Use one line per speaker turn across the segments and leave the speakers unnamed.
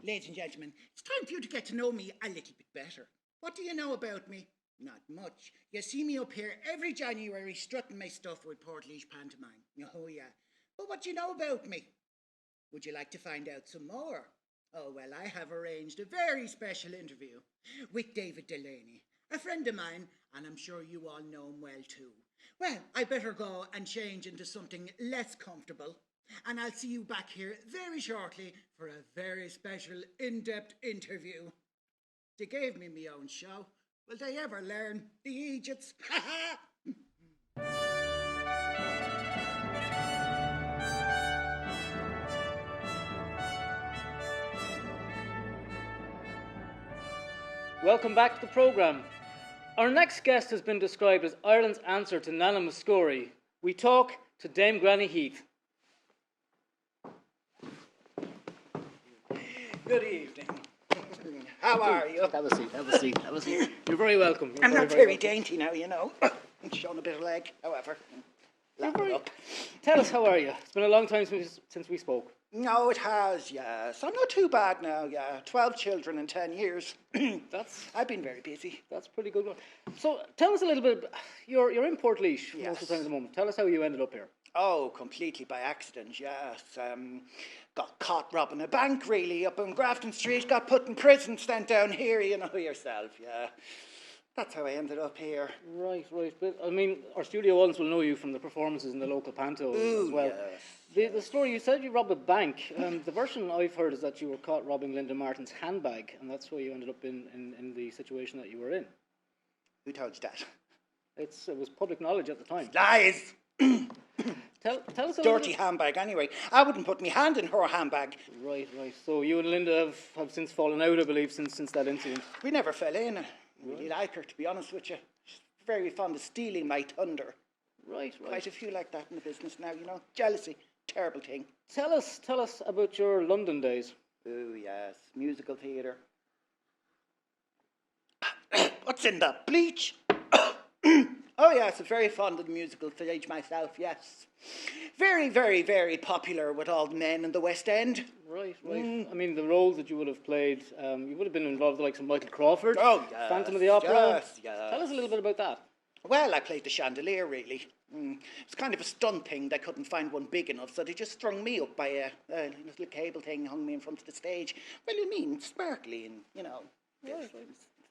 Ladies and gentlemen, it's time for you to get to know me a little bit better. What do you know about me? Not much. You see me up here every January strutting my stuff with Portlaoise Pantomime. Oh yeah. But what do you know about me? Would you like to find out some more? Oh well, I have arranged a very special interview with David Delaney, a friend of mine, and I'm sure you all know him well too. Well, I better go and change into something less comfortable. And I'll see you back here very shortly for a very special in-depth interview. They gave me my own show. Will they ever learn? The Egypts? Ha ha!
Welcome back to the programme. Our next guest has been described as Ireland's answer to Nana Muscori. We talk to Dame Granny Heath.
Good evening. How are you?
Have a seat. You're very welcome.
I'm not very dainty now, you know. I'm showing a bit of leg, however. Up.
Tell us, how are you? It's been a long time since we spoke.
No, it has, yes. I'm not too bad now, yeah. 12 children in 10 years. I've been very busy.
That's a pretty good one. So, tell us a little bit. You're in Portlaoise most of the time at the moment. Tell us how you ended up here.
Oh, completely by accident, yes. Got caught robbing a bank, really, up on Grafton Street. Got put in prison, sent down here, you know yourself, yeah. That's how I ended up here.
Right. But, I mean, our studio audience will know you from the performances in the local panto as well.
Yes.
The story, you said you robbed a bank. The version I've heard is that you were caught robbing Linda Martin's handbag, and that's why you ended up in the situation that you were in.
Who told you that?
It was public knowledge at the time.
Lies!
Tell us a
Dirty handbag, anyway. I wouldn't put my hand in her handbag.
Right. So you and Linda have since fallen out, I believe, since that incident.
We never fell in. I really like her, to be honest with you. She's very fond of stealing my thunder.
Right.
Quite a few like that in the business now, you know. Jealousy, terrible thing.
Tell us about your London days.
Oh, yes. Musical theatre. What's in that? Bleach? Oh, yes, I'm very fond of the musical stage myself, yes. Very, very, very popular with all the men in the West End.
Right. I mean, the roles that you would have played, you would have been involved with like some Michael Crawford.
Oh, yes.
Phantom of the Opera.
Yes.
Tell us a little bit about that.
Well, I played the chandelier, really. It's kind of a stunt thing. They couldn't find one big enough, so they just strung me up by a little cable thing, hung me in front of the stage. Well, you mean, sparkly and, you know,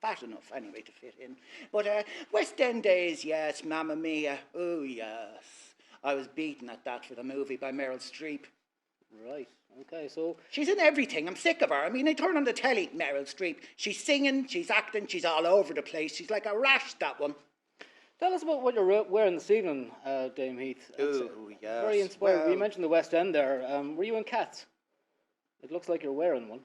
fat enough, anyway, to fit in. But West End days, yes, Mamma Mia, oh, yes. I was beaten at that for the movie by Meryl Streep.
Right, okay, so...
She's in everything. I'm sick of her. I mean, I turn on the telly, Meryl Streep. She's singing, she's acting, she's all over the place. She's like a rash, that one.
Tell us about what you're wearing this evening, Dame Heath.
Oh, yes.
Very inspiring.
Well,
you mentioned the West End there. Were you in Cats? It looks like you're wearing one.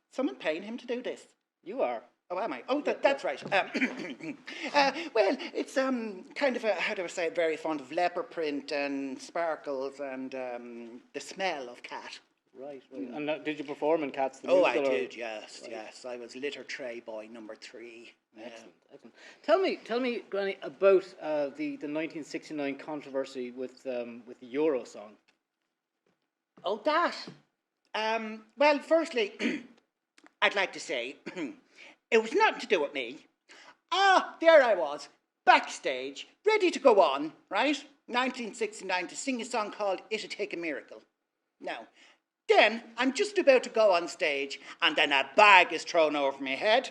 Someone paying him to do this?
You are.
Oh, am I? Oh, that's right. Well, it's kind of a, how do I say it, very fond of leopard print and sparkles and the smell of cat.
Right. And did you perform in Cats? The
musical,
I
did, yes, right. Yes. I was litter tray boy number 3.
Excellent. Tell me, Granny, about the 1969 controversy with the Euro song.
Oh, that. Well, firstly, I'd like to say it was nothing to do with me. There I was, backstage, ready to go on, right? 1969 to sing a song called It'll Take a Miracle. Now, then I'm just about to go on stage, and then a bag is thrown over my head.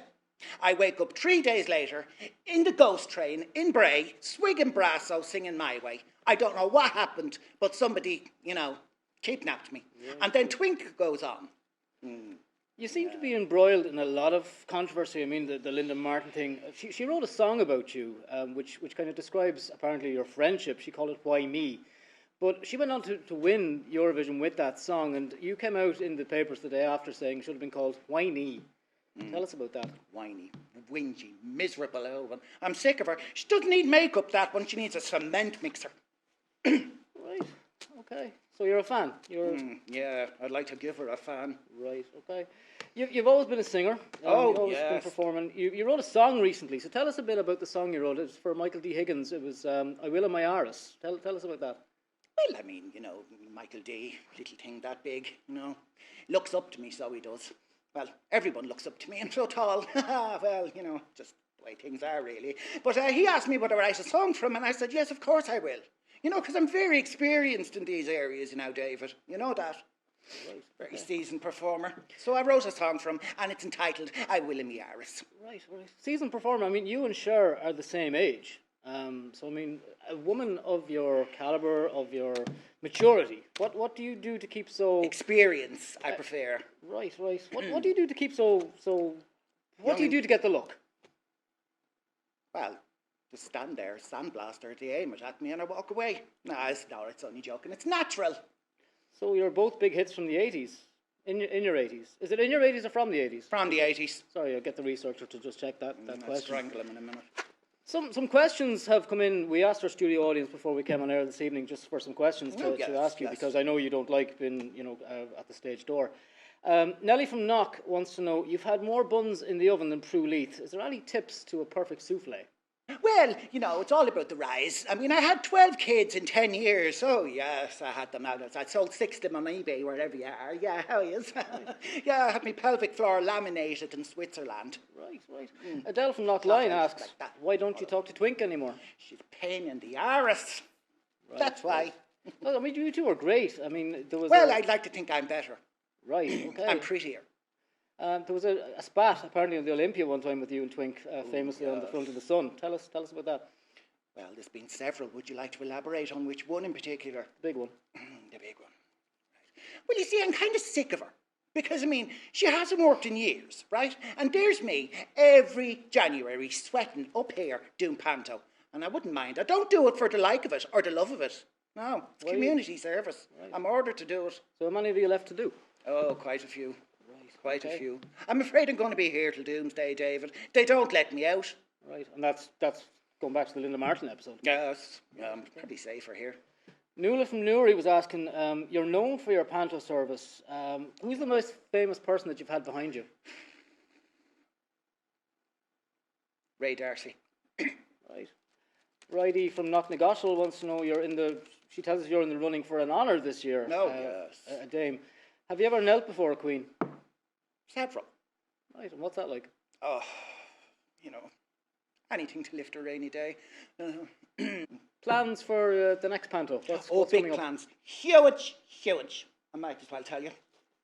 I wake up 3 days later in the ghost train in Bray, swigging brasso, singing My Way. I don't know what happened, but somebody, you know, kidnapped me. Yeah. And then Twink goes on.
You seem to be embroiled in a lot of controversy. I mean, the Linda Martin thing. She wrote a song about you, which kind of describes, apparently, your friendship. She called it Why Me? But she went on to win Eurovision with that song, and you came out in the papers the day after saying it should have been called Whiny. Tell us about that.
Whiny, whingy, miserable old one. I'm sick of her. She doesn't need makeup, that one. She needs a cement mixer.
Right, okay. So you're a fan?
Yeah, I'd like to give her a fan.
Right, okay. You've always been a singer. You've always been performing. You wrote a song recently, so tell us a bit about the song you wrote. It was for Michael D. Higgins. It was I Will of My Artis. Tell us about that.
Well, I mean, Michael D, little thing that big, looks up to me, so he does. Well, everyone looks up to me, I'm so tall. Well, just the way things are, really. But he asked me would I write a song for him, and I said, yes, of course I will. Because I'm very experienced in these areas, David. You know that. Right. Very seasoned performer. So I wrote a song for him, and it's entitled I Will in Me Aris.
Right. Seasoned performer, I mean, you and Cher are the same age. So, I mean, a woman of your calibre, of your maturity, what do you do to keep so...
Experience, I prefer.
Right. What do you do to keep so... What do you do to get the look?
Well, just stand there, sandblaster, they aim it at me and I walk away. No, it's only joking. It's natural.
So you're both big hits from the 80s. In your 80s. Is it in your 80s or from the 80s?
From the 80s.
Sorry, I'll get the researcher to just check that question.
I'll strangle him in a minute.
Some questions have come in. We asked our studio audience before we came on air this evening just for some questions to ask you, because I know you don't like being, at the stage door. Nellie from Knock wants to know, you've had more buns in the oven than Prue Leith. Is there any tips to a perfect souffle?
Well, it's all about the rise. I mean, I had 12 kids in 10 years. Oh, yes, I had them out. I sold 6 of them on eBay, wherever you are. Yeah, how is? Yeah, I had my pelvic floor laminated in Switzerland.
Right. Adele from Lochline asks, why don't you talk to Twink anymore?
She's a pain in the arse. Right, that's why.
Well, I mean, you two are great. I mean, there was
I'd like to think I'm better.
Right, okay.
I'm prettier.
There was a spat apparently on the Olympia one time with you and Twink, famously on the front of the Sun. Tell us about that.
Well, there's been several. Would you like to elaborate on which one in particular?
The big one.
The big one. Right. Well, you see, I'm kind of sick of her. Because, I mean, she hasn't worked in years, right? And there's me every January sweating up here doing panto. And I wouldn't mind. I don't do it for the like of it or the love of it. No, it's community service. Right. I'm ordered to do it.
So how many have you left to do?
Oh, quite a few. Quite a few. I'm afraid I'm going to be here till doomsday, David. They don't let me out.
Right, and that's going back to the Linda Martin episode.
Yes, I'm pretty safer here.
Nuala from Newry was asking, you're known for your panto service. Who's the most famous person that you've had behind you?
Ray Darcy.
Right. Righty from Knocknagoshel wants to know she tells us you're in the running for an honour this year.
No, yes.
A dame. Have you ever knelt before a queen?
Several.
Right, and what's that like?
Oh, anything to lift a rainy day.
Plans for the next panto? What's
big
coming
plans. Up? Huge. I might as well tell you.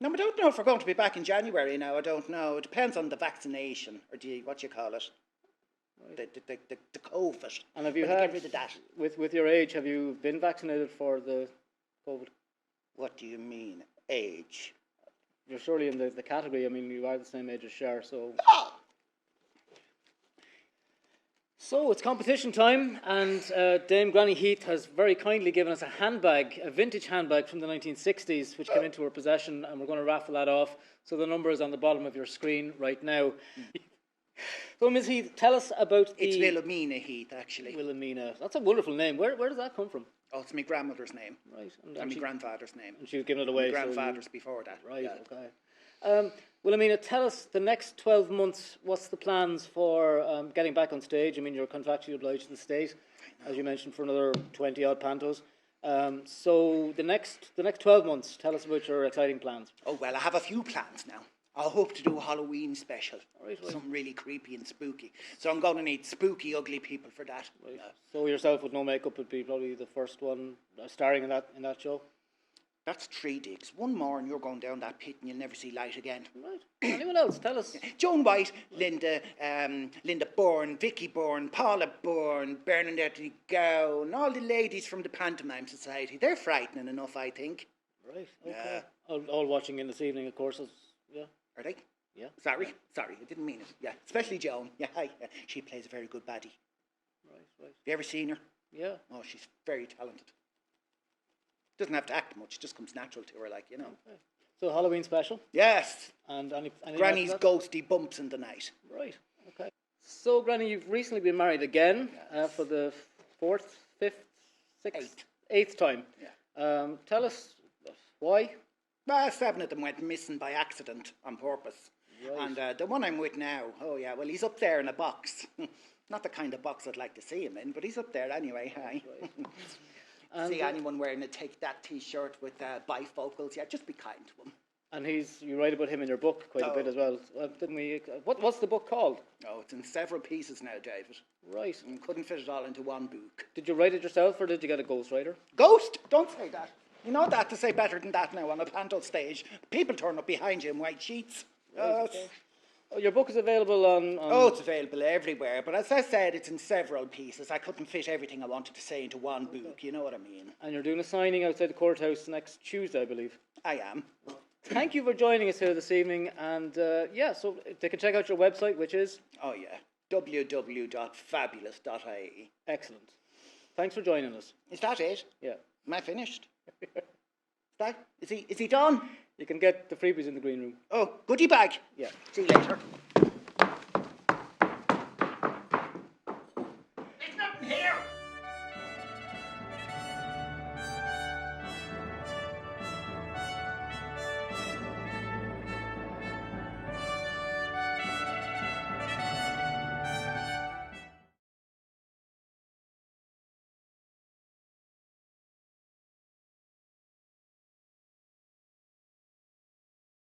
No, I don't know if we're going to be back in January now. I don't know. It depends on the vaccination, or what you call it. Right. The COVID.
And have you
get rid of that?
With your age, have you been vaccinated for the COVID?
What do you mean, age?
You're surely in the category. I mean, you are the same age as Cher, so...
Oh!
So, it's competition time, and Dame Granny Heath has very kindly given us a vintage handbag from the 1960s, which came into her possession, and we're going to raffle that off. So the number is on the bottom of your screen right now. So, Ms. Heath, tell us about
It's Wilhelmina Heath, actually.
Wilhelmina. That's a wonderful name. Where does that come from?
Oh, it's my grandmother's name.
Right.
And my grandfather's name.
And she was giving it away.
My grandfather's before that.
Right,
yeah.
Okay. Wilhelmina, tell us the next 12 months, what's the plans for getting back on stage? I mean, you're contractually obliged to the state, as you mentioned, for another 20-odd pantos. So the next 12 months, tell us about your exciting plans.
Oh, well, I have a few plans now. I hope to do a Halloween special.
Right.
Something really creepy and spooky. So I'm going to need spooky, ugly people for that.
Right. So yourself with no makeup would be probably the first one starring in that show?
That's 3 digs. One more and you're going down that pit and you'll never see light again.
Right. Anyone else? Tell us.
Joan White, Linda Bourne, Vicky Bourne, Paula Bourne, Bernadette Gowan, all the ladies from the Pantomime Society. They're frightening enough, I think.
Right. Okay. All watching in this evening, of course. Yeah.
Are they?
Yeah.
Sorry, I didn't mean it. Yeah, especially Joan. Yeah, she plays a very good baddie.
Right.
Have you ever seen her?
Yeah.
Oh, she's very talented. Doesn't have to act much, just comes natural to her, Okay.
So Halloween special?
Yes.
And any
Granny's ghosty bumps in the night.
Right. Okay. So, Granny, you've recently been married again for the 4th, 5th, 6th, 8th time.
Yeah.
Tell us why.
Well, 7 of them went missing by accident on purpose. Right. And the one I'm with now, he's up there in a box. Not the kind of box I'd like to see him in, but he's up there anyway. Right. See anyone wearing a Take That t-shirt with bifocals, yeah, just be kind to him.
And you write about him in your book quite a bit as well. Didn't we? What's the book called?
Oh, it's in several pieces now, David.
Right.
And couldn't fit it all into one book.
Did you write it yourself, or did you get a ghostwriter?
Ghost? Don't say that. You know that to say better than that now on a panto stage. People turn up behind you in white sheets.
Okay. Oh, your book is available on...
Oh, it's available everywhere. But as I said, it's in several pieces. I couldn't fit everything I wanted to say into one book. You know what I mean?
And you're doing a signing outside the courthouse next Tuesday, I believe.
I am.
Thank you for joining us here this evening. And so they can check out your website, which is...
Oh, yeah. www.fabulous.ie.
Excellent. Thanks for joining us.
Is that it?
Yeah.
Am I finished? Is he done?
You can get the freebies in the green room.
Oh, goodie bag.
Yeah.
See you later.